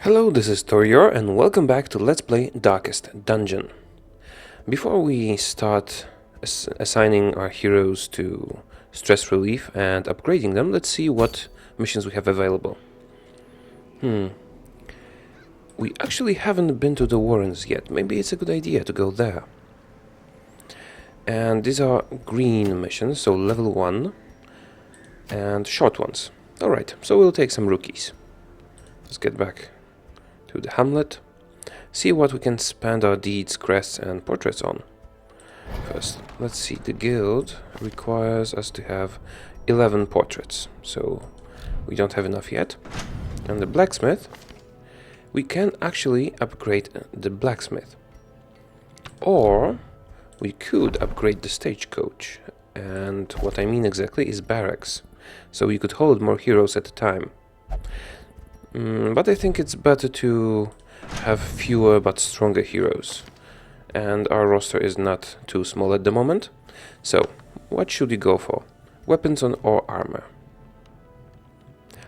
Hello, this is Taureor and welcome back to Let's Play Darkest Dungeon. Before we start assigning our heroes to stress relief and upgrading them, let's see what missions we have available. We actually haven't been to the Warrens yet. Maybe it's a good idea to go there. And these are green missions, so level 1 and short ones. Alright, so we'll take some rookies. Let's get back to the hamlet, see what we can spend our deeds, crests and portraits on. First, let's see, the guild requires us to have 11 portraits, so we don't have enough yet. And the blacksmith, we can actually upgrade the blacksmith. Or we could upgrade the stagecoach, and what I mean exactly is barracks, so we could hold more heroes at a time. But I think it's better to have fewer but stronger heroes. And our roster is not too small at the moment. So, what should we go for? Weapons or armor?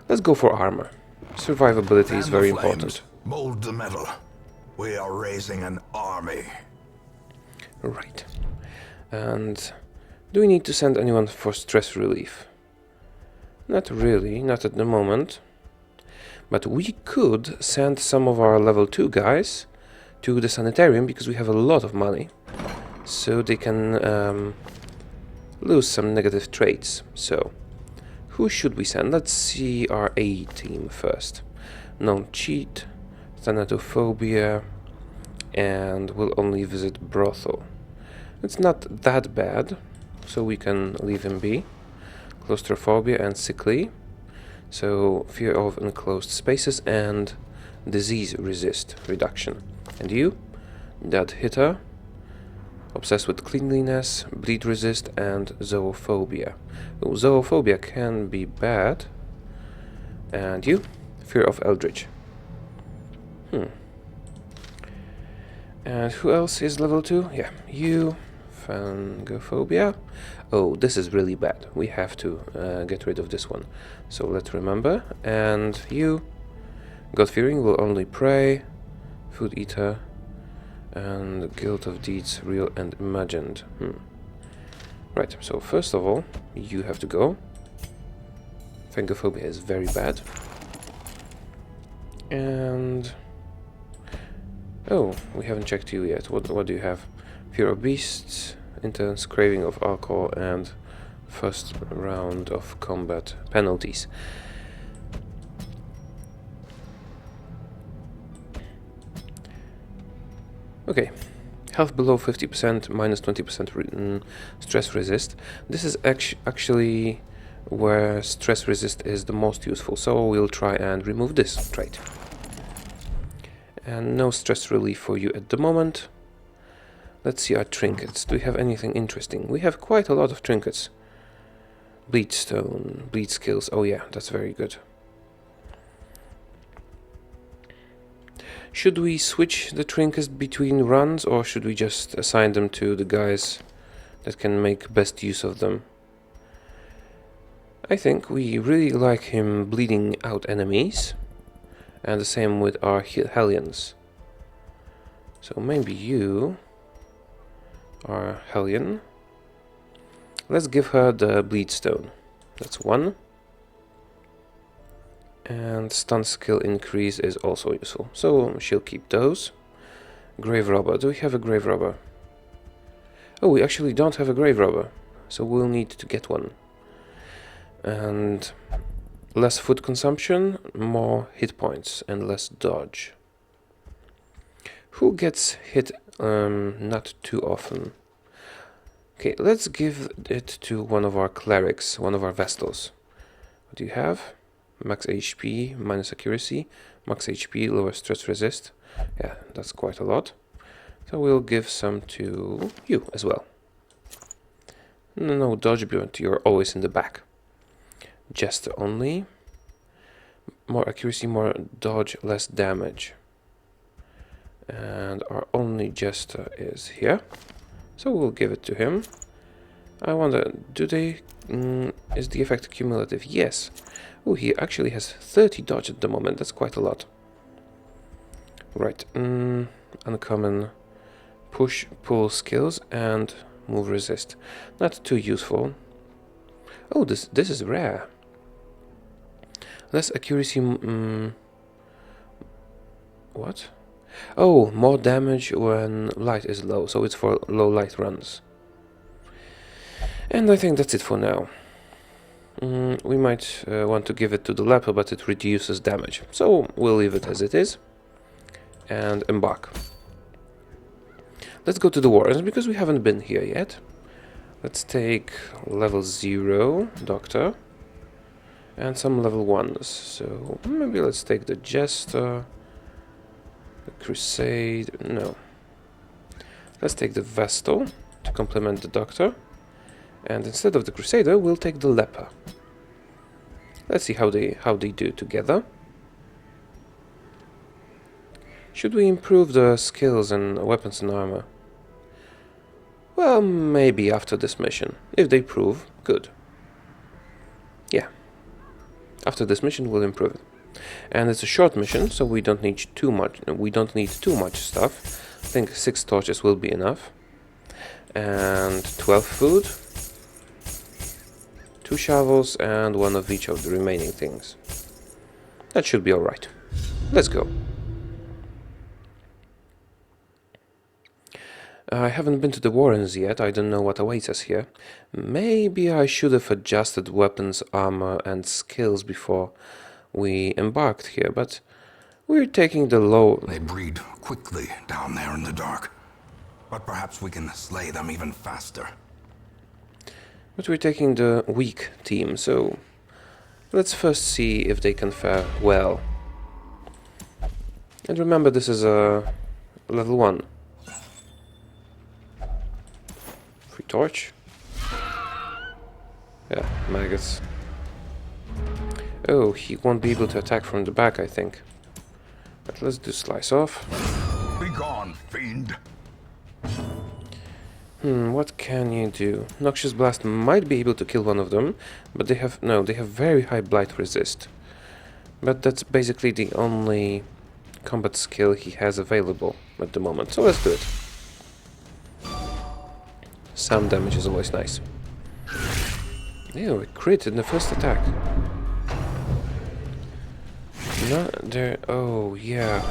Let's go for armor. Survivability is very important. Mold the metal. We are raising an army. Right. And do we need to send anyone for stress relief? Not really, not at the moment. But we could send some of our level 2 guys to the sanitarium because we have a lot of money. So they can lose some negative traits. So, who should we send? Let's see our A team first. Non-cheat, thanatophobia, and will only visit brothel. It's not that bad, so we can leave him be. Claustrophobia and sickly. So, fear of enclosed spaces and disease resist reduction. And you? Dead hitter, obsessed with cleanliness, bleed resist, and zoophobia. Well, zoophobia can be bad. And you? Fear of eldritch. And who else is level 2? Yeah, you. Phangophobia. Oh, this is really bad. We have to get rid of this one. So let's remember. And you, God-fearing, will only pray, food eater, and guilt of deeds, real and imagined. Right, so first of all, you have to go. Phangophobia is very bad. And... oh, we haven't checked you yet. What do you have? Fear of beasts, intense craving of alcohol, and first round of combat penalties. Okay, health below 50%, minus 20% stress resist. This is actually where stress resist is the most useful, so we'll try and remove this trait. And no stress relief for you at the moment. Let's see our trinkets. Do we have anything interesting? We have quite a lot of trinkets. Bleed stone, bleed skills. Oh yeah, that's very good. Should we switch the trinkets between runs, or should we just assign them to the guys that can make best use of them? I think we really like him bleeding out enemies. And the same with our Hellions. So maybe you... our Hellion. Let's give her the bleed stone. That's 1. And stun skill increase is also useful, so she'll keep those. Grave robber. Do we have a grave robber? Oh, we actually don't have a grave robber, so we'll need to get one. And less food consumption, more hit points, and less dodge. Who gets hit not too often? Okay, let's give it to one of our clerics, one of our Vestals. What do you have? Max HP, minus accuracy, max HP, lower stress resist. Yeah, that's quite a lot. So we'll give some to you as well. No dodge, but you're always in the back. Jester only. More accuracy, more dodge, less damage. And our only Jester is here. So we'll give it to him. I wonder, do they... is the effect cumulative? Yes. Oh, he actually has 30 dodge at the moment. That's quite a lot. Right, uncommon push, pull skills and move resist. Not too useful. Oh, this is rare. Less accuracy. What? Oh, more damage when light is low, so it's for low light runs. And I think that's it for now. We might want to give it to the leper, but it reduces damage, so we'll leave it as it is and embark. Let's go to the Warrens, because we haven't been here yet. Let's take level 0 Doctor and some level 1s. So maybe let's take the Jester, the Crusade. No. Let's take the Vestal to complement the Doctor. And instead of the Crusader, we'll take the Leper. Let's see how they do together. Should we improve the skills and weapons and armor? Well, maybe after this mission. If they prove good. Yeah. After this mission, we'll improve it. And it's a short mission, so we don't need too much. We don't need too much stuff. I think 6 torches will be enough. And 12 food. 2 shovels and 1 of each of the remaining things. That should be alright. Let's go. I haven't been to the Warrens yet, I don't know what awaits us here. Maybe I should have adjusted weapons, armor and skills before we embarked here, but we're taking the low... They breed quickly down there in the dark, but perhaps we can slay them even faster. But we're taking the weak team, so let's first see if they can fare well. And remember, this is a level 1. Free torch. Yeah, maggots. Oh, he won't be able to attack from the back, I think. But let's do slice off. Be gone, fiend. What can you do? Noxious Blast might be able to kill one of them, but they have very high blight resist. But that's basically the only combat skill he has available at the moment, so let's do it. Some damage is always nice. Ew, a crit in the first attack. Not there. Oh, yeah.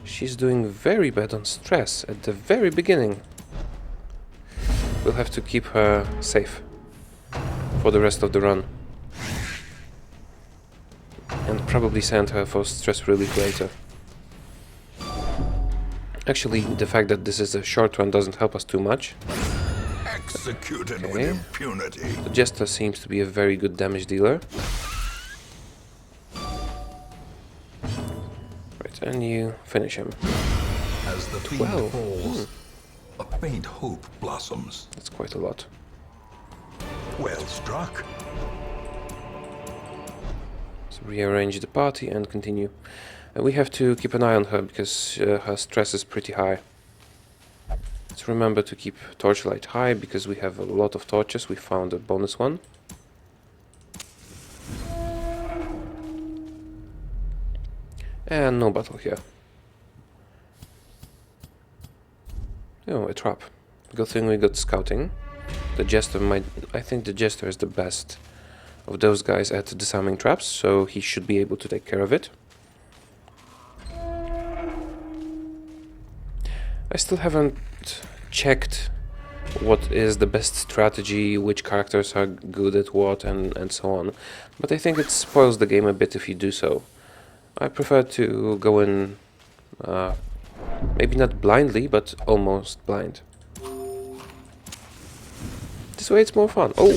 She's doing very bad on stress at the very beginning. We'll have to keep her safe for the rest of the run. And probably send her for stress relief later. Actually, the fact that this is a short run doesn't help us too much. Executed with impunity. The Jester seems to be a very good damage dealer. Right, and you finish him. As the 12. falls, a faint hope blossoms. That's quite a lot. Well struck. So rearrange the party and continue. We have to keep an eye on her because her stress is pretty high. Let's remember to keep torchlight high because we have a lot of torches. We found a bonus one. And no battle here. Oh, a trap. Good thing we got scouting. The Jester might... I think the Jester is the best of those guys at disarming traps, so he should be able to take care of it. I still haven't checked what is the best strategy, which characters are good at what, and so on. But I think it spoils the game a bit if you do so. I prefer to go in, maybe not blindly, but almost blind. This way it's more fun. Oh,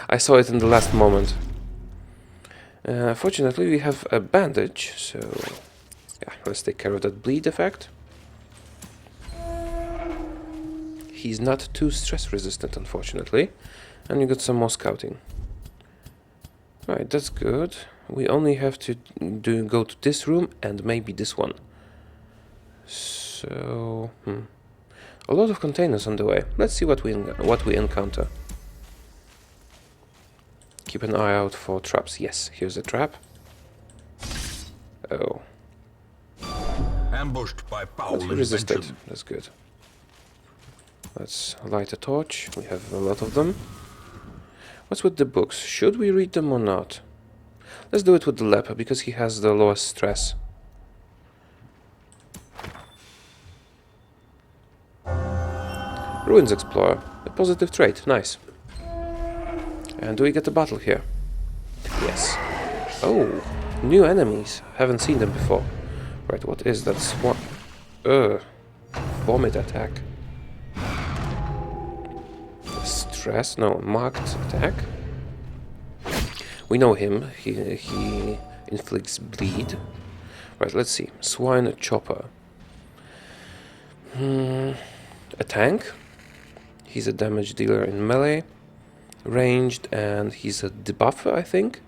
I saw it in the last moment. Fortunately, we have a bandage, so yeah, let's take care of that bleed effect. He's not too stress resistant, unfortunately. And you got some more scouting. Right, that's good. We only have to go to this room and maybe this one. So, a lot of containers on the way. Let's see what we encounter. Keep an eye out for traps. Yes, here's a trap. Oh. Ambushed by foul But he resisted. invention. That's good. Let's light a torch. We have a lot of them. What's with the books? Should we read them or not? Let's do it with the leper, because he has the lowest stress. Ruins Explorer. A positive trait. Nice. And do we get a battle here? Yes. Oh, new enemies. Haven't seen them before. Right, what is that? Vomit attack. Stress? No, marked attack. We know him. He inflicts bleed. Right, let's see. Swine Chopper. A tank. He's a damage dealer in melee. Ranged, and he's a debuffer, I think.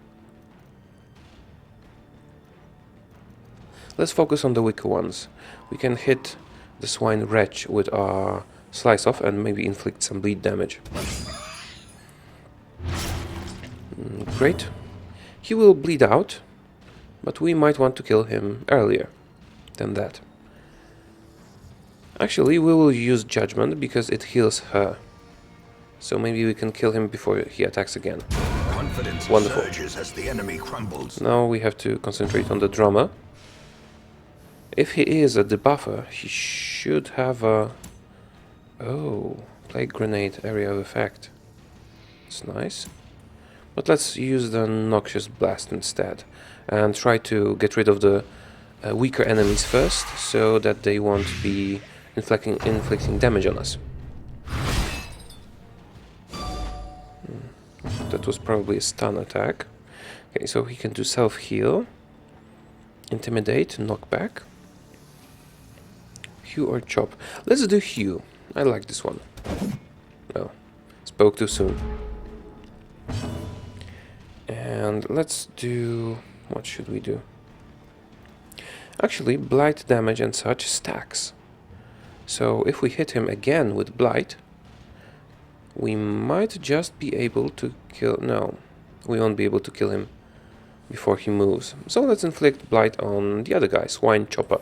Let's focus on the weaker ones. We can hit the Swine Wretch with our Slice Off and maybe inflict some bleed damage. Great. He will bleed out, but we might want to kill him earlier than that. Actually, we will use Judgment because it heals her. So maybe we can kill him before he attacks again. Confidence Wonderful. surges as the enemy crumbles. Now we have to concentrate on the drummer. If he is a debuffer, he should have a... Oh, Plague Grenade area of effect. It's nice. But let's use the Noxious Blast instead. And try to get rid of the weaker enemies first, so that they won't be inflicting damage on us. That was probably a stun attack. Okay, so he can do self-heal. Intimidate, knockback. Hew or chop. Let's do hew. I like this one. Oh, spoke too soon. And let's do... What should we do? Actually, blight damage and such stacks. So if we hit him again with blight, we might just be able to kill... No, we won't be able to kill him before he moves. So let's inflict blight on the other guy, Swine Chopper.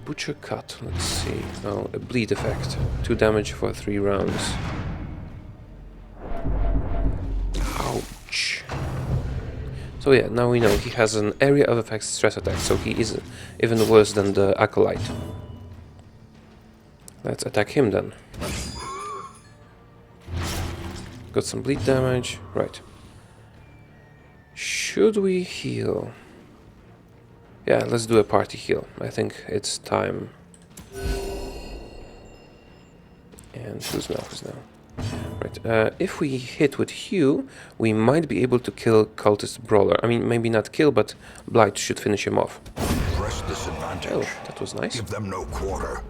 Butcher Cut, let's see. Oh, a bleed effect. 2 damage for 3 rounds. Ouch. So yeah, now we know he has an area of effect stress attack, so he is even worse than the Acolyte. Let's attack him then. Got some bleed damage. Right. Should we heal? Yeah, let's do a party heal. I think it's time. And who's now? Right, if we hit with Hew, we might be able to kill Cultist Brawler. I mean, maybe not kill, but Blight should finish him off. Press disadvantage. Oh, that was nice. Give them no quarter.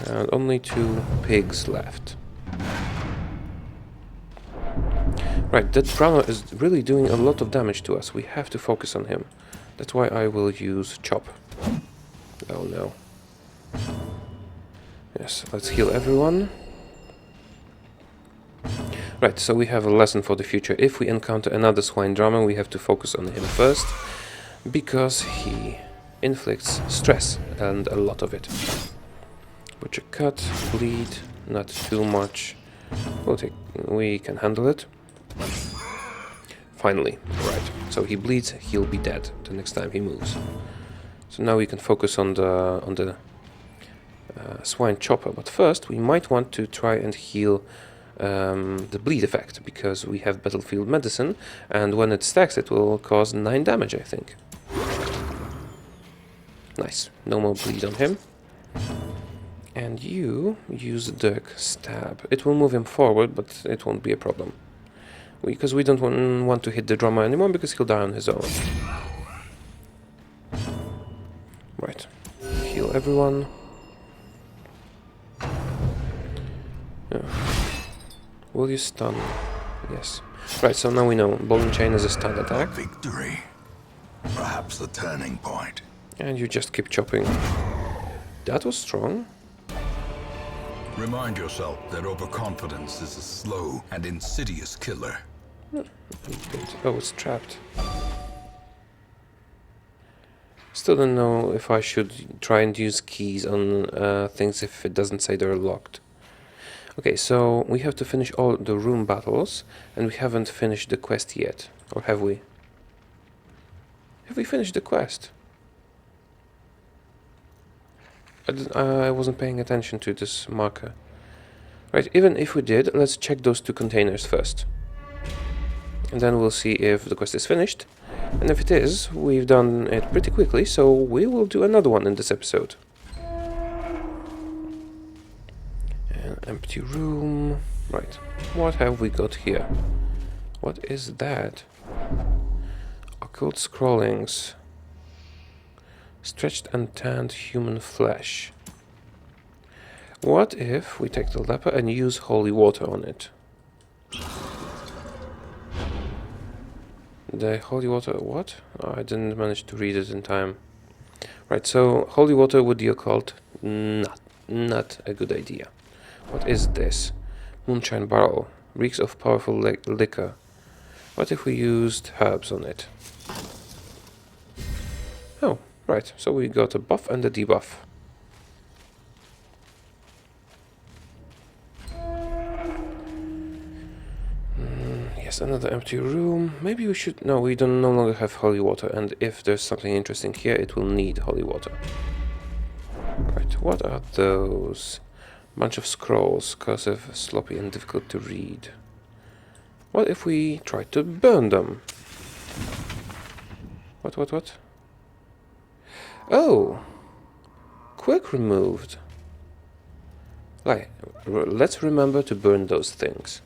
And only 2 pigs left. Right, that drummer is really doing a lot of damage to us. We have to focus on him. That's why I will use Chop. Oh no. Yes, let's heal everyone. Right, so we have a lesson for the future. If we encounter another swine drummer, we have to focus on him first, because he inflicts stress, and a lot of it. Butcher Cut, bleed, not too much. We can handle it. Finally, right. So he bleeds, he'll be dead the next time he moves. So now we can focus on the Swine Chopper, but first we might want to try and heal the bleed effect, because we have Battlefield Medicine, and when it stacks it will cause 9 damage, I think. Nice, no more bleed on him. And you use Dirk Stab. It will move him forward, but it won't be a problem. Because we don't want to hit the drummer anymore, because he'll die on his own. Right. Heal everyone. Yeah. Will you stun? Yes. Right, so now we know. Ball and Chain is a stun attack. Victory. Perhaps the turning point. And you just keep chopping. That was strong. Remind yourself that overconfidence is a slow and insidious killer. Oh, it's trapped. Still don't know if I should try and use keys on things if it doesn't say they're locked. Okay, so we have to finish all the room battles, and we haven't finished the quest yet. Or have we? Have we finished the quest? I wasn't paying attention to this marker. Right, even if we did, let's check those two containers first. And then we'll see if the quest is finished. And if it is, we've done it pretty quickly, so we will do another one in this episode. An empty room. Right, what have we got here? What is that? Occult scrollings. Stretched and tanned human flesh. What if we take the leper and use holy water on it? The holy water, what? Oh, I didn't manage to read it in time. Right, so holy water with the occult, not a good idea. What is this? Moonshine barrel, reeks of powerful liquor. What if we used herbs on it? Oh, right, so we got a buff and a debuff. Yes, another empty room. Maybe we should... No, we no longer have holy water, and if there's something interesting here, it will need holy water. Right, what are those? Bunch of scrolls, cursive, sloppy and difficult to read. What if we try to burn them? What? Oh! Quick removed. Right, let's remember to burn those things.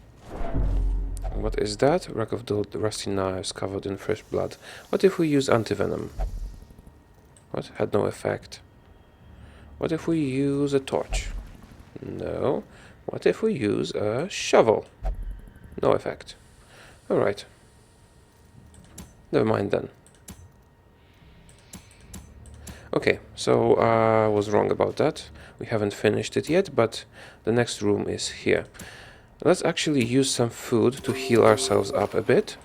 What is that? Rack of dull, rusty knives covered in fresh blood. What if we use antivenom? What? Had no effect. What if we use a torch? No. What if we use a shovel? No effect. Alright. Never mind then. Okay, so I was wrong about that. We haven't finished it yet, but the next room is here. Let's actually use some food to heal ourselves up a bit.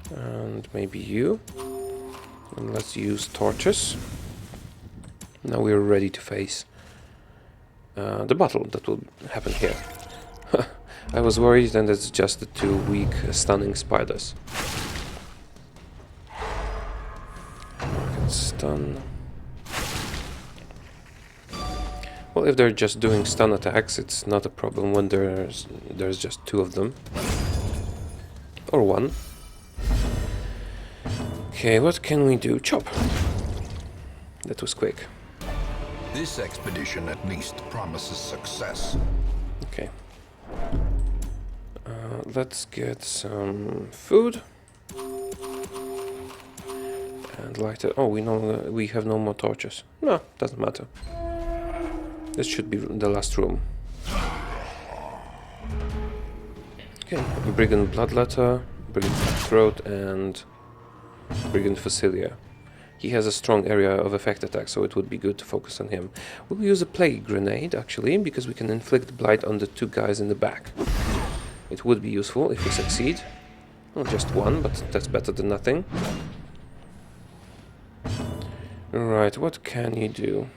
And maybe you. And let's use torches. Now we're ready to face the battle that will happen here. I was worried, and it's just the two weak, stunning spiders. Stun. Well, if they're just doing stun attacks, it's not a problem when there's just two of them. Or one. Okay, what can we do? Chop. That was quick. This expedition at least promises success. Okay. Let's get some food. And light it. Oh, we have no more torches. No, doesn't matter. This should be the last room. Okay, Brigand Bloodletter, Brigand Throat, and Brigand Fossilia. He has a strong area of effect attack, so it would be good to focus on him. We'll use a Plague Grenade, actually, because we can inflict blight on the two guys in the back. It would be useful if we succeed. Not just one, but that's better than nothing. Right, what can you do?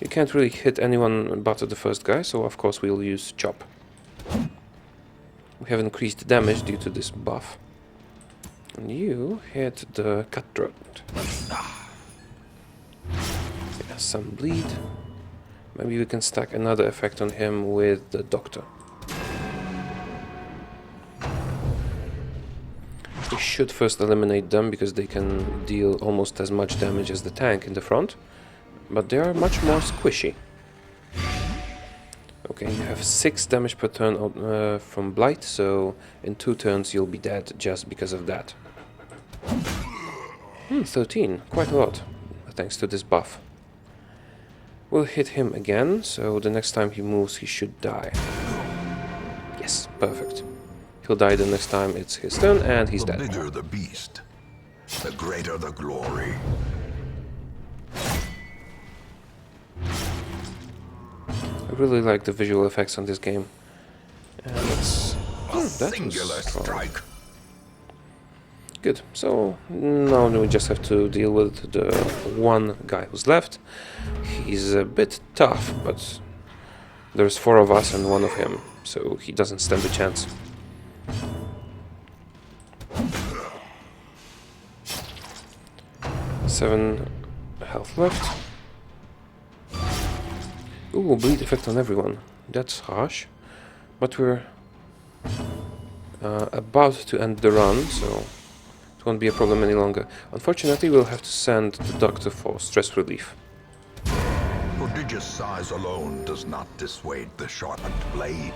You can't really hit anyone but the first guy, so of course we'll use Chop. We have increased damage due to this buff. And you hit the Cutthroat. Yeah, some bleed. Maybe we can stack another effect on him with the Doctor. We should first eliminate them, because they can deal almost as much damage as the tank in the front. But they are much more squishy. Okay, you have 6 damage per turn from Blight, so in 2 turns you'll be dead just because of that. 13, quite a lot, thanks to this buff. We'll hit him again, so the next time he moves he should die. Yes, perfect. He'll die the next time it's his turn, and he's dead. The bigger the beast, the greater the glory. really like the visual effects on this game. And it's... A that singular was strong. strike. Good. So now we just have to deal with the one guy who's left. He's a bit tough, but there's 4 of us and 1 of him, so he doesn't stand a chance. Seven health left. Ooh, bleed effect on everyone. That's harsh. But we're about to end the run, so it won't be a problem any longer. Unfortunately, we'll have to send the doctor for stress relief. Prodigious size alone does not dissuade the sharpened blade.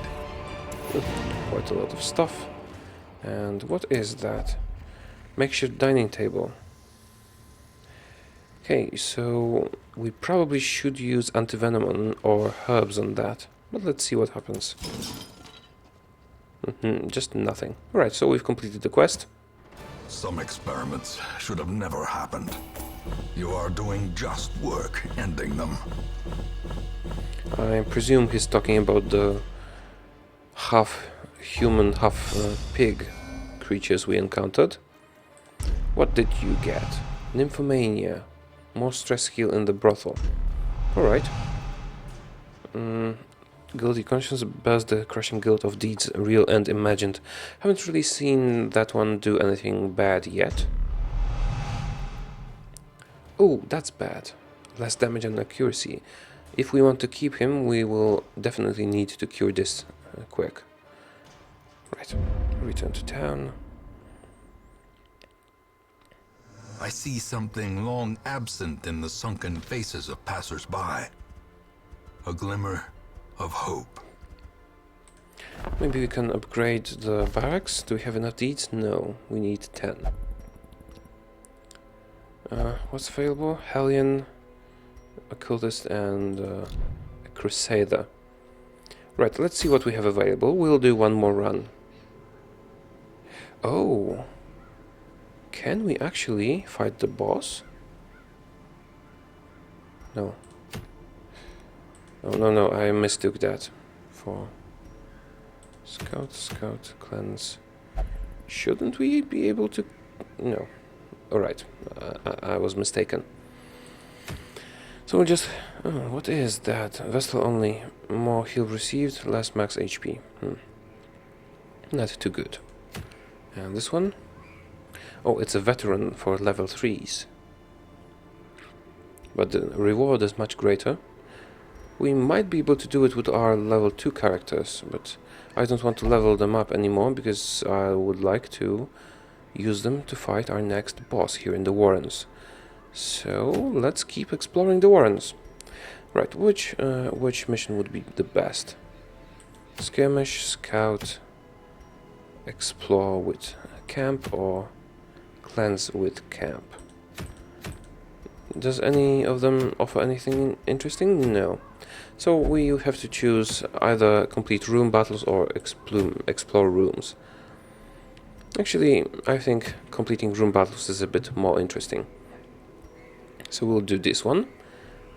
Quite a lot of stuff. And what is that? Makeshift dining table. Okay, so we probably should use antivenom or herbs on that. But let's see what happens. Just nothing. Alright, so we've completed the quest. Some experiments should have never happened. You are doing just work ending them. I presume he's talking about the half-human, half-pig creatures we encountered. What did you get? Nymphomania. More stress heal in the brothel. Alright. Guilty conscience bears the crushing guilt of deeds real and imagined. Haven't really seen that one do anything bad yet. Oh, that's bad. Less damage and accuracy. If we want to keep him, we will definitely need to cure this quick. Right. Return to town. I see something long absent in the sunken faces of passers-by. A glimmer of hope. Maybe we can upgrade the barracks. Do we have enough deeds? No, we need 10. What's available? Hellion, Occultist, and a Crusader. Right, let's see what we have available. We'll do one more run. Oh. Can we actually fight the boss? No. Oh, no, I mistook that for Scout, Cleanse. Shouldn't we be able to... No. Alright, I was mistaken. So we'll just... Oh, what is that? Vestal only. More heal received, less max HP. Not too good. And this one? Oh, it's a veteran for level 3s. But the reward is much greater. We might be able to do it with our level 2 characters, but I don't want to level them up anymore because I would like to use them to fight our next boss here in the Warrens. So let's keep exploring the Warrens. Right, which mission would be the best? Skirmish, Scout, Explore with Camp, or Cleanse with Camp? Does any of them offer anything interesting? No. So we have to choose either complete room battles or explore rooms. Actually, I think completing room battles is a bit more interesting. So we'll do this one.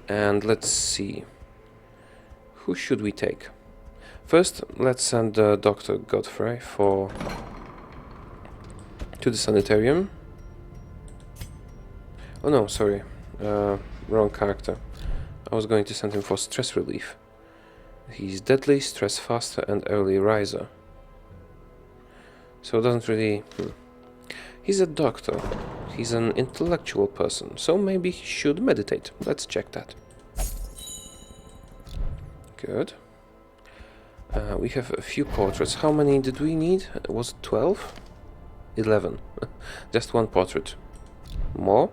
And let's see. Who should we take? First, let's send Dr. Godfrey to the sanitarium. Oh no, sorry. Wrong character. I was going to send him for stress relief. He's deadly, stress faster, and early riser. So it doesn't really... He's a doctor. He's an intellectual person, so maybe he should meditate. Let's check that. Good. We have a few portraits. How many did we need? Was it 12? 11. Just one portrait. More?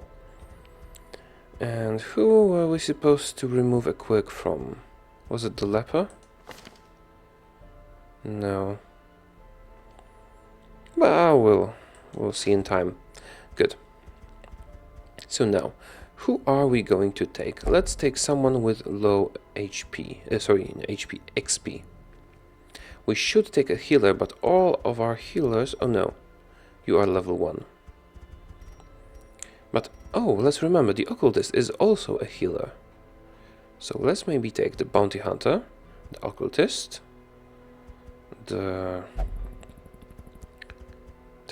And who were we supposed to remove a quirk from? Was it the leper? No. Well, we'll see in time. Good. So now, who are we going to take? Let's take someone with low HP. HP XP. We should take a healer, but all of our healers... Oh no, you are level 1. But, oh, let's remember, the Occultist is also a healer. So let's maybe take the Bounty Hunter, the Occultist, the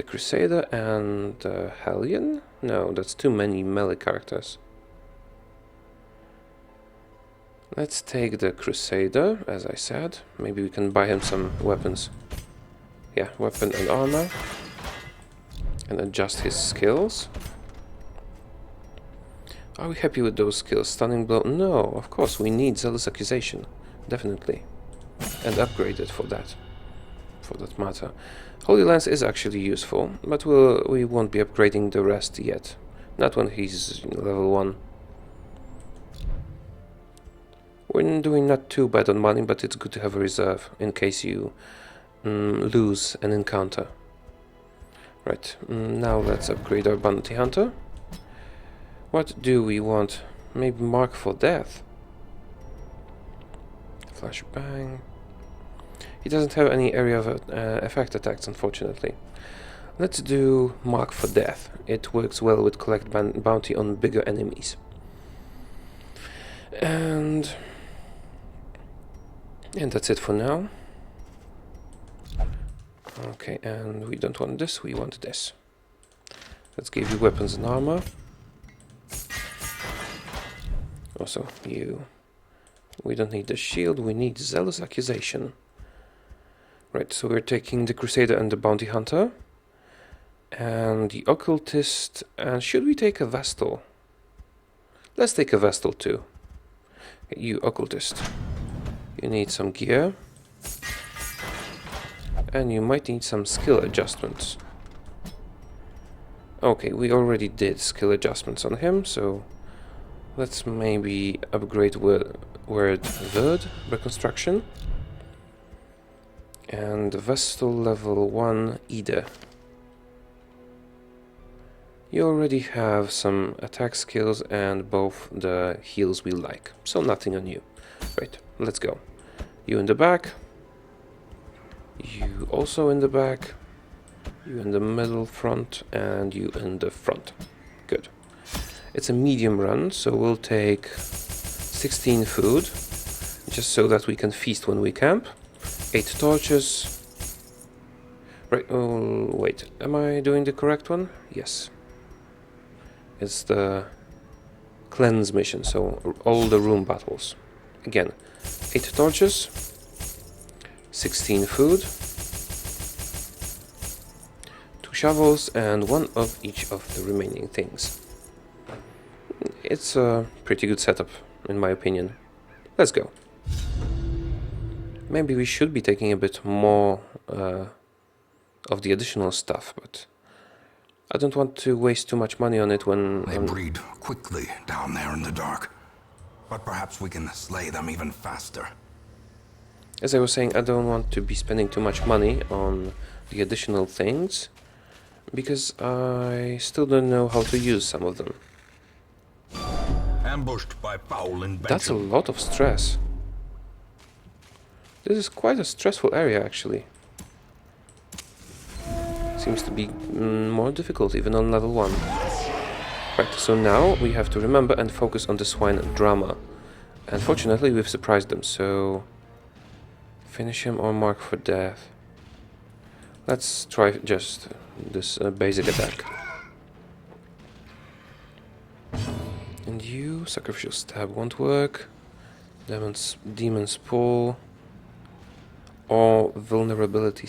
Crusader, and the Hellion? No, that's too many melee characters. Let's take the Crusader, as I said. Maybe we can buy him some weapons. Yeah, weapon and armor. And adjust his skills. Are we happy with those skills? Stunning blow? No, of course, we need Zealous Accusation. Definitely. And upgrade it for that. For that matter. Holy Lance is actually useful, but we won't be upgrading the rest yet. Not when he's level 1. We're doing not too bad on money, but it's good to have a reserve in case you lose an encounter. Right, now let's upgrade our Bounty Hunter. What do we want? Maybe Mark for Death. Flashbang. He doesn't have any area of effect attacks, unfortunately. Let's do Mark for Death. It works well with collect bounty on bigger enemies. And that's it for now. Okay, and we don't want this, we want this. Let's give you weapons and armor. Also, we don't need the shield, we need Zealous Accusation. Right, so we're taking the Crusader and the Bounty Hunter. And the Occultist, and should we take a Vestal? Let's take a Vestal too. You Occultist. You need some gear. And you might need some skill adjustments. Okay, we already did skill adjustments on him, so let's maybe upgrade word Reconstruction. And Vestal level 1 Ida. You already have some attack skills and both the heals we like, so nothing on you. Right, let's go. You in the back. You also in the back. You in the middle front, and you in the front. Good. It's a medium run, so we'll take 16 food, just so that we can feast when we camp. 8 torches. Right, oh, wait, am I doing the correct one? Yes. It's the cleanse mission, so all the room battles. Again, 8 torches, 16 food, 2 shovels, and 1 of each of the remaining things. It's a pretty good setup, in my opinion. Let's go. Maybe we should be taking a bit more of the additional stuff, but I don't want to waste too much money on it when... They breed quickly down there in the dark, but perhaps we can slay them even faster. As I was saying, I don't want to be spending too much money on the additional things, because I still don't know how to use some of them. Ambushed by foul invention. That's a lot of stress. This is quite a stressful area, actually. Seems to be more difficult even on level 1. Right, so now we have to remember and focus on the swine drama. Unfortunately, we've surprised them, so... Finish him or Mark for Death. Let's try just this basic attack. And you, Sacrificial Stab won't work. Demon's Pull. Or Vulnerability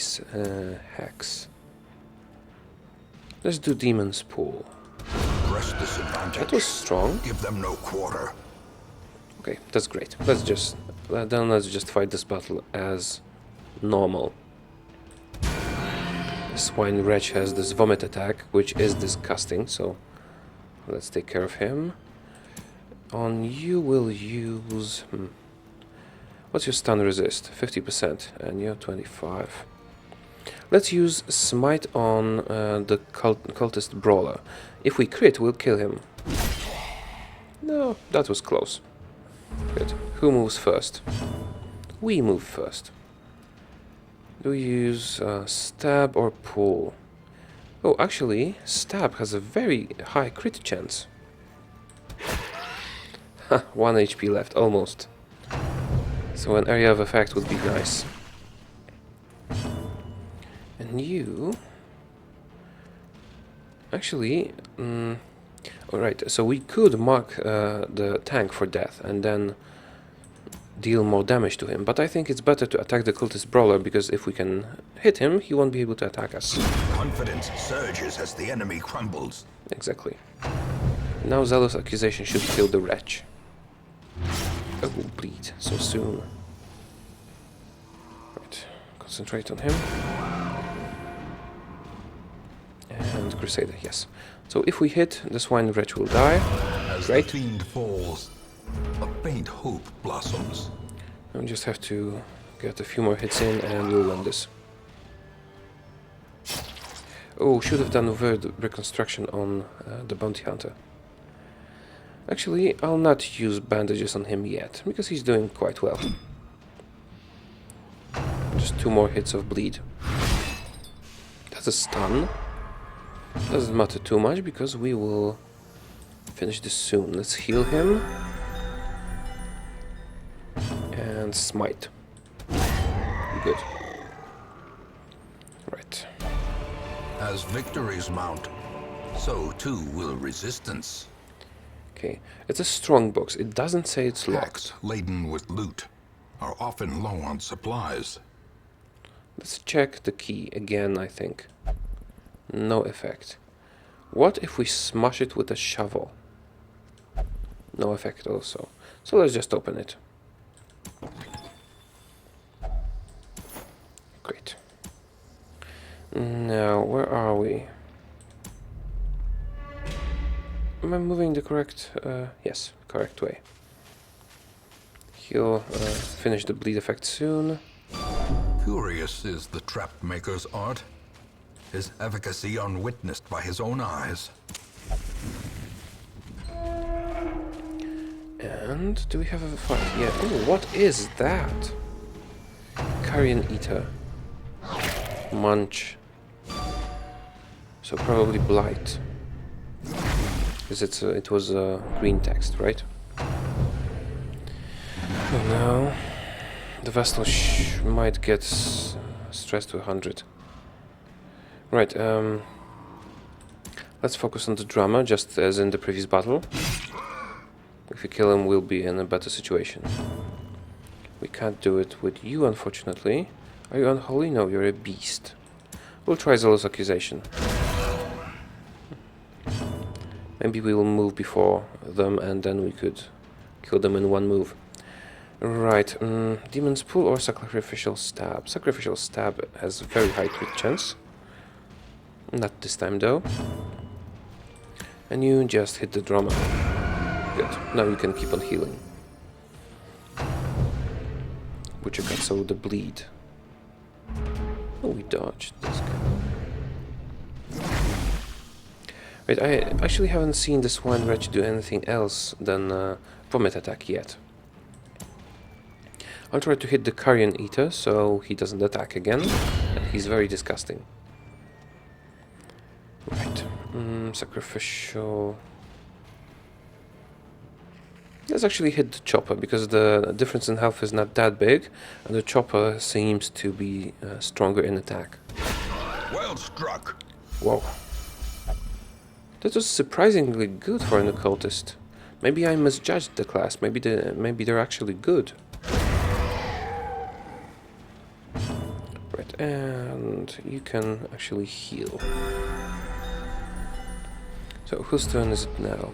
Hex. Let's do Demon's Pull. Press disadvantage. That was strong. Give them no quarter. Okay, that's great. Let's just fight this battle as normal. The Swine Wretch has this vomit attack, which is disgusting, so let's take care of him. On you we'll use... What's your stun resist? 50%, and you're 25. Let's use Smite on the Cultist Brawler. If we crit, we'll kill him. No, that was close. Good. Who moves first? We move first. Do we use Stab or Pull? Oh, actually, Stab has a very high crit chance. Ha, 1 HP left, almost. So an area of effect would be nice. And you... Actually... Alright, so we could mark the tank for death and then deal more damage to him, but I think it's better to attack the cultist brawler, because if we can hit him, he won't be able to attack us. Confidence surges as the enemy crumbles. Exactly. Now Zealous Accusation should kill the wretch. Oh, bleed so soon. Right, concentrate on him. And Crusader, yes. So if we hit, the swine wretch will die. As Great. the fiend falls, a faint hope blossoms. We just have to get a few more hits in and we'll win this. Oh, should have done word reconstruction on the bounty hunter. Actually, I'll not use bandages on him yet, because he's doing quite well. Just 2 more hits of bleed. That's a stun. Doesn't matter too much, because we will finish this soon. Let's heal him. And smite. Good. Right. As victories mount, so too will resistance. Okay, it's a strong box. It doesn't say it's locked. Packs laden with loot are often low on supplies. Let's check the key again, I think. No effect. What if we smash it with a shovel? No effect also. So let's just open it. Great. Now, where are we? Am I moving the correct... yes, correct way. He'll finish the bleed effect soon. Curious is the trap maker's art, his efficacy unwitnessed by his own eyes. And do we have a fight yet? Oh, what is that? Carrion Eater. Munch. So probably Blight. Because it was green text, right? Oh no. The Vestal might get stressed to 100. Right, let's focus on the drama, just as in the previous battle. If we kill him, we'll be in a better situation. We can't do it with you, unfortunately. Are you unholy? No, you're a beast. We'll try Zealous Accusation. Maybe we will move before them, and then we could kill them in one move. Right, Demon's Pool or Sacrificial Stab? Sacrificial Stab has a very high crit chance. Not this time, though. And you just hit the drama. Good. Now you can keep on healing. Butcher got so the bleed. Oh, we dodged this guy. Right, I actually haven't seen the Swine Wretch do anything else than vomit attack yet. I'll try to hit the Carrion Eater so he doesn't attack again. He's very disgusting. Right, sacrificial... Let's actually hit the chopper, because the difference in health is not that big, and the chopper seems to be stronger in attack. Well struck. Whoa. That was surprisingly good for an occultist. Maybe I misjudged the class. Maybe they're actually good. Right, and you can actually heal. So whose turn is it now?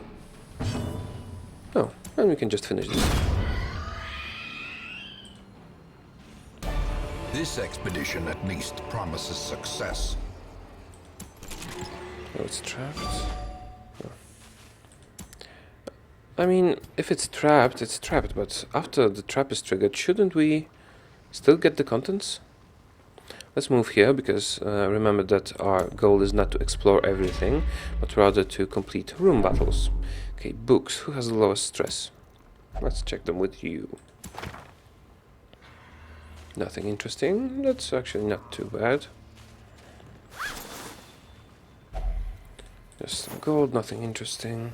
Oh, and we can just finish this. This expedition at least promises success. Oh, it's trapped. Oh. I mean, if it's trapped, but after the trap is triggered, shouldn't we still get the contents? Let's move here, because remember that our goal is not to explore everything, but rather to complete room battles. Okay, books. Who has the lowest stress? Let's check them with you. Nothing interesting. That's actually not too bad. Just some gold, nothing interesting.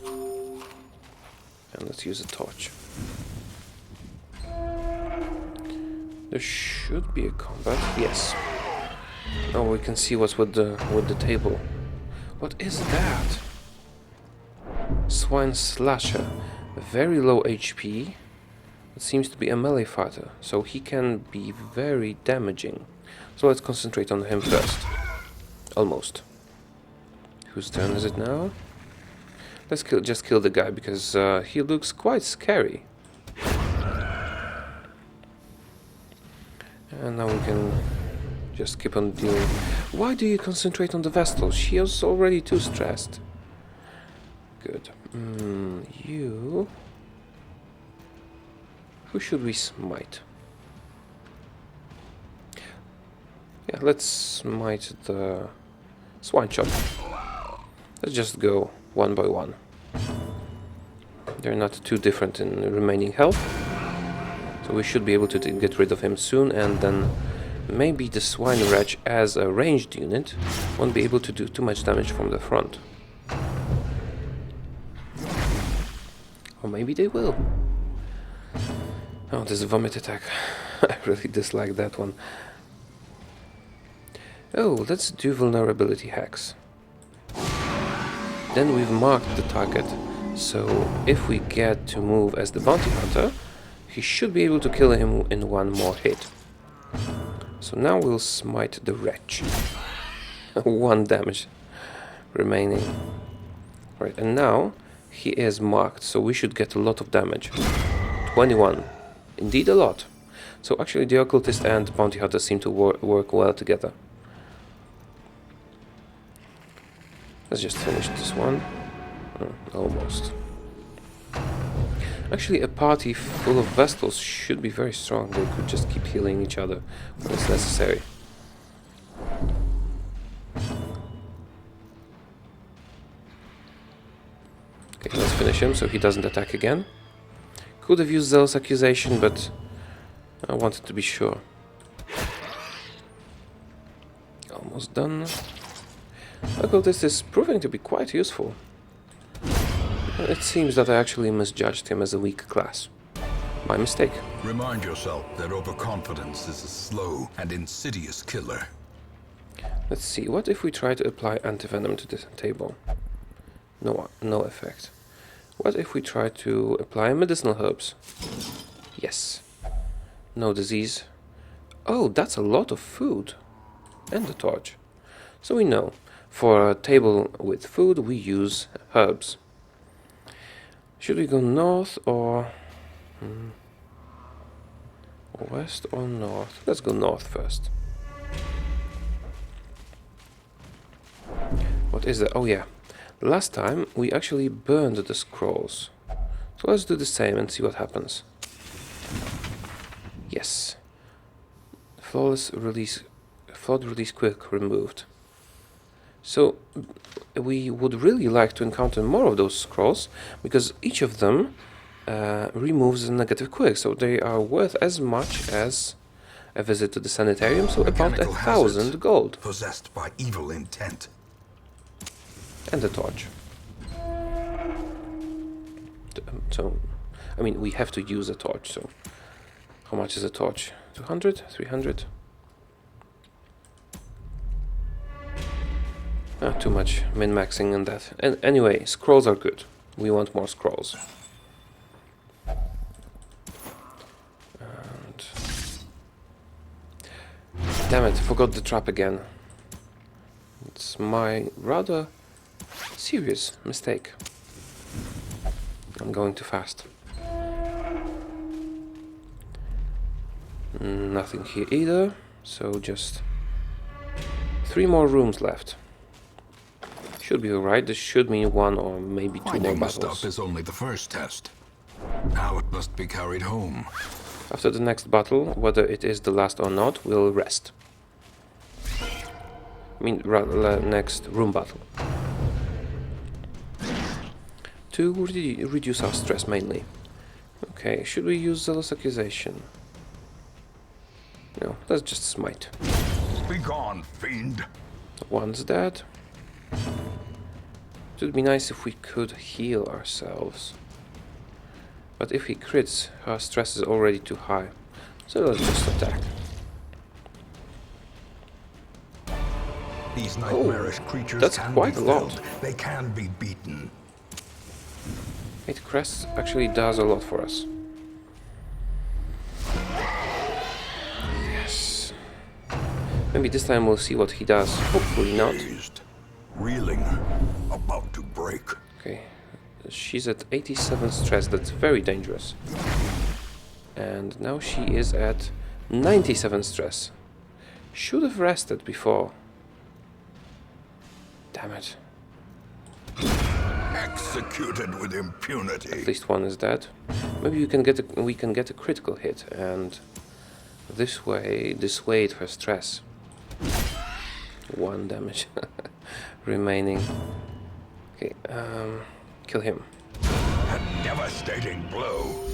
And let's use a torch. There should be a combat. Yes. Oh, we can see what's with the table. What is that? Swine Slasher. Very low HP. It seems to be a melee fighter, so he can be very damaging. So let's concentrate on him first. Almost. Whose turn is it now? Let's just kill the guy, because he looks quite scary. And now we can just keep on dealing. Why do you concentrate on the Vestal? She is already too stressed. Good. You... Who should we smite? Yeah, let's smite the Swine Chop. Let's just go one by one. They're not too different in remaining health. So we should be able to get rid of him soon, and then maybe the Swine Wretch as a ranged unit won't be able to do too much damage from the front. Or maybe they will. Oh, this vomit attack. I really dislike that one. Oh, let's do vulnerability hacks. Then we've marked the target, so if we get to move as the bounty hunter, he should be able to kill him in one more hit. So now we'll smite the wretch. 1 damage remaining. Right, and now he is marked, so we should get a lot of damage. 21. Indeed a lot. So actually the occultist and bounty hunter seem to work well together. Let's just finish this one. Almost. Actually, a party full of Vestals should be very strong. They could just keep healing each other when it's necessary. Okay, let's finish him so he doesn't attack again. Could have used Zealous Accusation, but I wanted to be sure. Almost done. Occultist is proving to be quite useful. It seems that I actually misjudged him as a weak class. My mistake. Remind yourself that overconfidence is a slow and insidious killer. Let's see, what if we try to apply antivenom to this table? No effect. What if we try to apply medicinal herbs? Yes. No disease. Oh, that's a lot of food. And a torch. So we know, for a table with food, we use herbs. Should we go north or west or north? Let's go north first. What is that? Oh yeah. Last time we actually burned the scrolls. So let's do the same and see what happens. Yes. Flawless release, flood release quick removed. So we would really like to encounter more of those scrolls, because each of them removes a negative quick, so they are worth as much as a visit to the sanitarium, so about 1,000 gold. Possessed by evil intent. And a torch. So, I mean, we have to use a torch, so how much is a torch? 200? 300? Not too much min-maxing in that. And anyway, scrolls are good. We want more scrolls. And damn it, forgot the trap again. It's my rather serious mistake. I'm going too fast. Nothing here either, so just 3 more rooms left. Should be alright. This should mean 1 or maybe 2 more Finding the battles. stuff is only the first test. Now it must be carried home. After the next battle, whether it is the last or not, we'll rest. I mean, next room battle. To reduce our stress mainly. Okay, should we use Zealous Accusation? No, let's just smite. Be gone, fiend. One's dead. It would be nice if we could heal ourselves. But if he crits, her stress is already too high. So let's just attack. These nightmarish creatures that's can quite be a lot. felled. They can be beaten. 8 crests actually does a lot for us. Yes. Maybe this time we'll see what he does. Hopefully not. Dazed, reeling, about to break. Okay. She's at 87 stress. That's very dangerous. And now she is at 97 stress. Should have rested before. Damn it. Executed with impunity. At least one is dead. Maybe we can get a critical hit and this way dissuade her stress. 1 damage remaining. Okay, kill him. A devastating blow.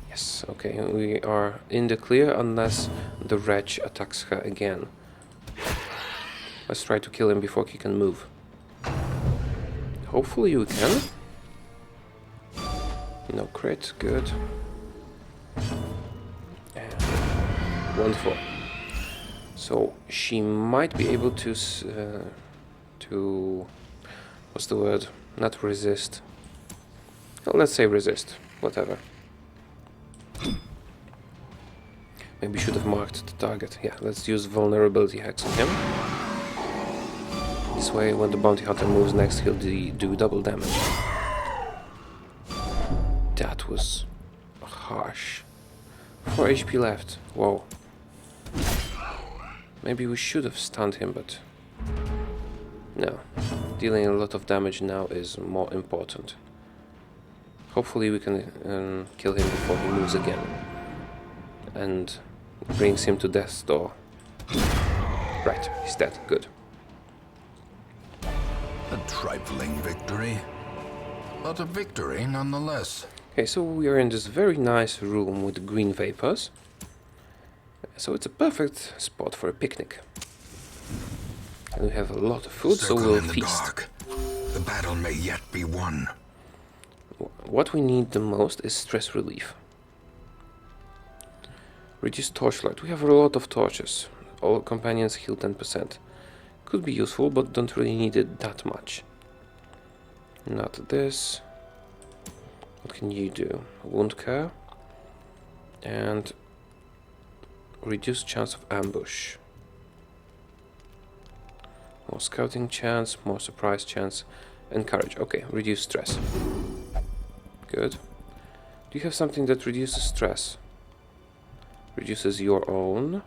Yes, okay, we are in the clear unless the wretch attacks her again. Let's try to kill him before he can move. Hopefully we can. No crit, good. And wonderful. So she might be able to what's the word? Not resist. Well, let's say resist. Whatever. Maybe should have marked the target. Yeah, let's use vulnerability hacks on him. This way, when the bounty hunter moves next, he'll do double damage. That was harsh. 4 HP left. Whoa. Maybe we should have stunned him, but no. Dealing a lot of damage now is more important. Hopefully we can kill him before he moves again and brings him to death's door. Right, he's dead. Good. A trifling victory, but a victory nonetheless. Okay, so we are in this very nice room with green vapors. So it's a perfect spot for a picnic. And we have a lot of food, so we'll feast. Dark. The battle may yet be won. What we need the most is stress relief. Reduce torchlight. We have a lot of torches. All companions heal 10%. Could be useful, but don't really need it that much. Not this. What can you do? Wound care. And reduce chance of ambush. More scouting chance, more surprise chance, and courage. Okay, reduce stress. Good. Do you have something that reduces stress? Reduces your own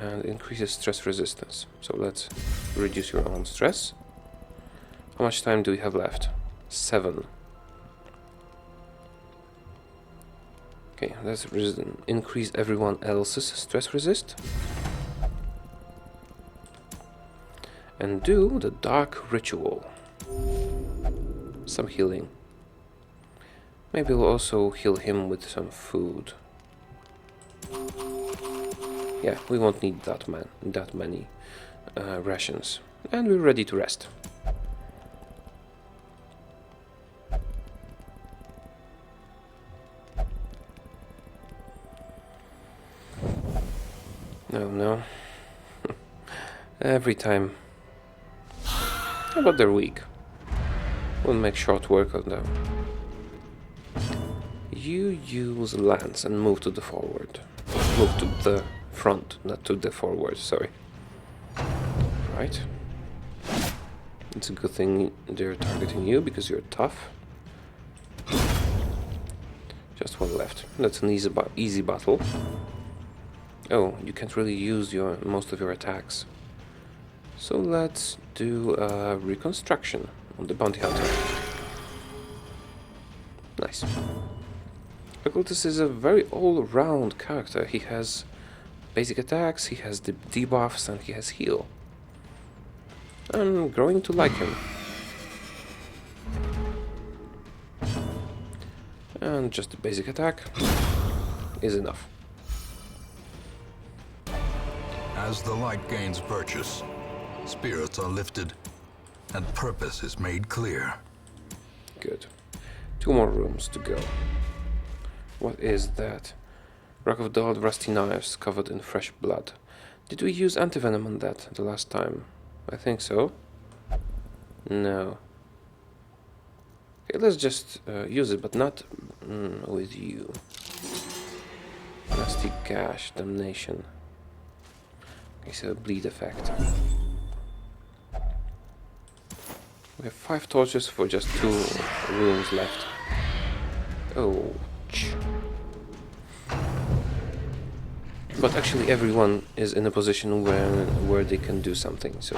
and increases stress resistance. So let's reduce your own stress. How much time do we have left? 7. Okay, let's increase everyone else's stress resist. And do the dark ritual. Some healing. Maybe we'll also heal him with some food. Yeah, we won't need that many rations. And we're ready to rest. No. Every time. How about their week? We'll make short work of them. You use lance and move to the forward. Move to the front, not to the forward, sorry. Right. It's a good thing they're targeting you because you're tough. Just one left. That's an easy battle. Oh, you can't really use most of your attacks. So let's do a reconstruction on the bounty hunter. Nice. Occultus is a very all-round character. He has basic attacks, he has the debuffs, and he has heal. I'm growing to like him. And just a basic attack is enough. As the light gains purchase, spirits are lifted, and purpose is made clear. Good. 2 more rooms to go. What is that? Rack of dull, rusty knives covered in fresh blood. Did we use antivenom on that the last time? I think so. No. Okay, let's just use it, but not with you. Nasty gash, damnation. Okay, so bleed effect. We have 5 torches for just 2 rooms left. Ouch. But actually everyone is in a position where they can do something, so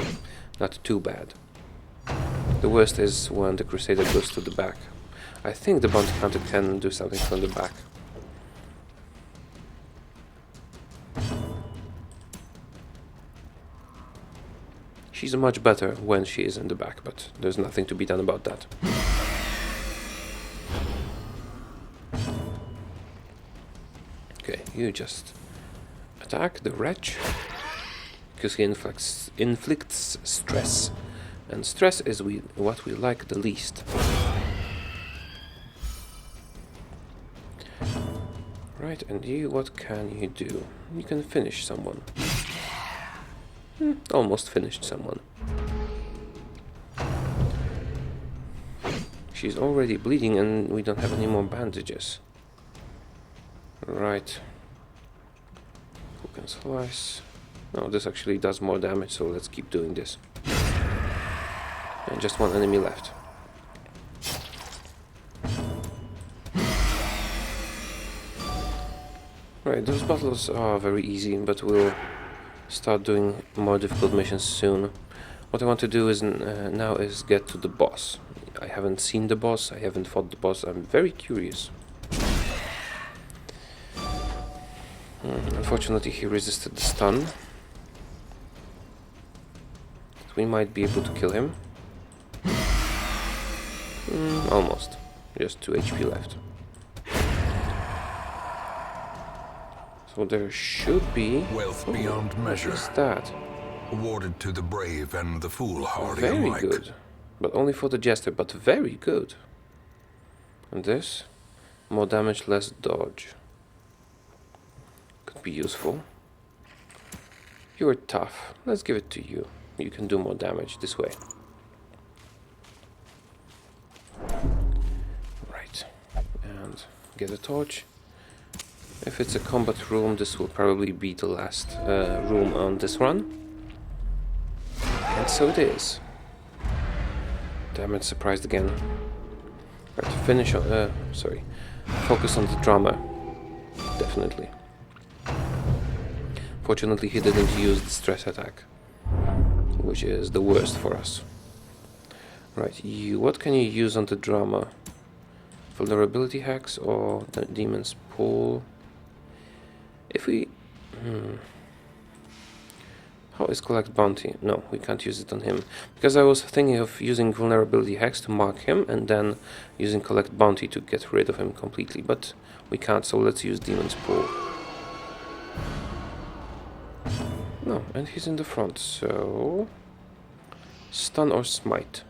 not too bad. The worst is when the Crusader goes to the back. I think the bounty hunter can do something from the back. She's much better when she is in the back, but there's nothing to be done about that. Okay, you just attack the wretch, because he inflicts stress. And stress is what we like the least. Right, and you, what can you do? You can finish someone. Almost finished someone. She's already bleeding and we don't have any more bandages. Right. Hook and slice. No, this actually does more damage, so let's keep doing this. And just one enemy left. Right, those battles are very easy, but we'll start doing more difficult missions soon. What I want to do is now is get to the boss. I haven't seen the boss, I haven't fought the boss, I'm very curious. Unfortunately he resisted the stun. We might be able to kill him. Almost. Just 2 HP left. So there should be wealth beyond measure. What is that? Awarded to the brave and the foolhardy Very alike. good. But only for the jester, but very good. And this? More damage, less dodge. Could be useful. You're tough. Let's give it to you. You can do more damage this way. Right. And get a torch. If it's a combat room, this will probably be the last room on this run. And so it is. Damn it, surprised again. Right, finish on... sorry. Focus on the drama. Definitely. Fortunately, he didn't use the stress attack, which is the worst for us. Right, what can you use on the drama? Vulnerability hacks or the demon's pool? If we... How is collect bounty? No, we can't use it on him. Because I was thinking of using vulnerability hacks to mark him and then using collect bounty to get rid of him completely. But we can't, so let's use demon's pool. No, and he's in the front, so... Stun or smite.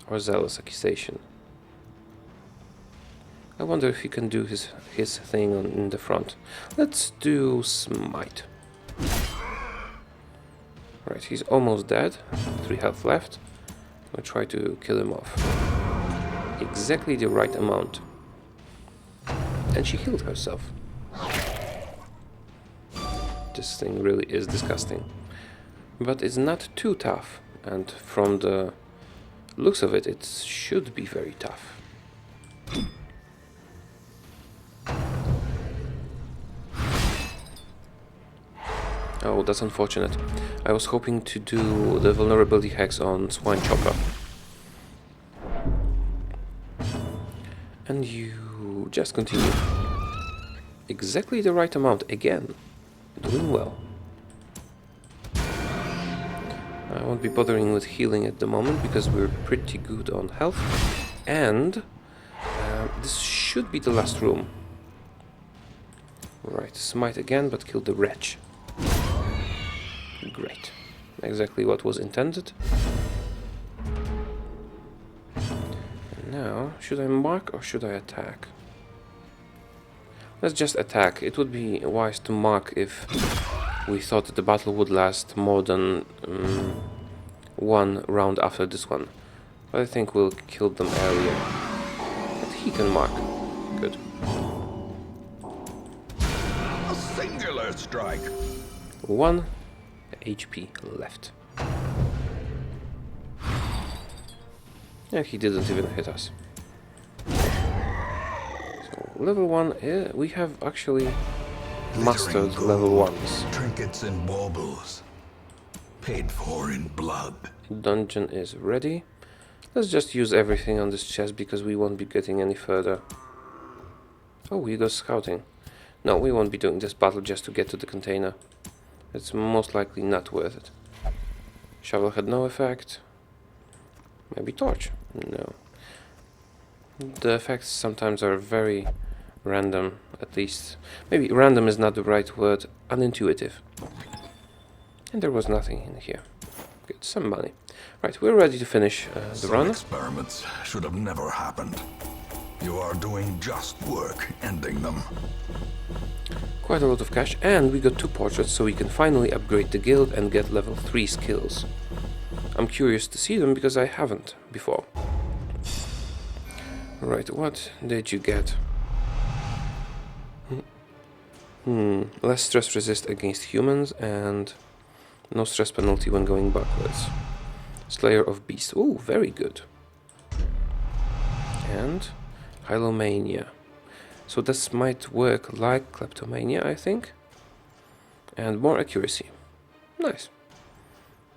Or zealous accusation. I wonder if he can do his thing in the front. Let's do smite. Right, he's almost dead. 3 health left. I'll try to kill him off. Exactly the right amount. And she healed herself. This thing really is disgusting. But it's not too tough. And from the looks of it, it should be very tough. Oh, that's unfortunate. I was hoping to do the vulnerability hacks on Swine Chopper. And you just continue. Exactly the right amount again. Doing well. I won't be bothering with healing at the moment because we're pretty good on health. And this should be the last room. Right, smite again, but kill the wretch. Great. Exactly what was intended. And now, should I mark or should I attack? Let's just attack. It would be wise to mark if we thought that the battle would last more than one round after this one. But I think we'll kill them earlier. But he can mark. Good. A singular strike. 1 HP left. Yeah, he didn't even hit us. So, level 1, we have actually mastered level 1s. Trinkets and baubles. Paid for in blood. Dungeon is ready. Let's just use everything on this chest because we won't be getting any further. Oh, we go scouting. No, we won't be doing this battle just to get to the container. It's most likely not worth it. Shovel had no effect. Maybe torch? No. The effects sometimes are very random, at least. Maybe random is not the right word. Unintuitive. And there was nothing in here. Good, some money. Right, we're ready to finish the run. Experiments should have never happened. You are doing just work ending them. Quite a lot of cash, and we got 2 portraits, so we can finally upgrade the guild and get level 3 skills. I'm curious to see them because I haven't before. Right, what did you get? Less stress resist against humans and no stress penalty when going backwards. Slayer of Beasts. Ooh, very good. And Hylomania. So this might work like Kleptomania, I think. And more accuracy. Nice.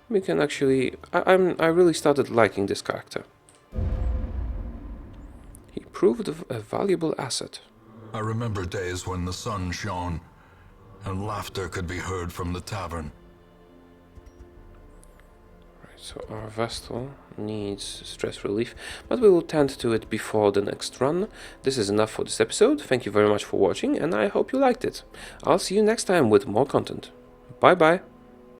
We can actually... I really started liking this character. He proved a valuable asset. I remember days when the sun shone and laughter could be heard from the tavern. So our Vestal needs stress relief, but we will tend to it before the next run. This is enough for this episode. Thank you very much for watching, and I hope you liked it. I'll see you next time with more content. Bye bye!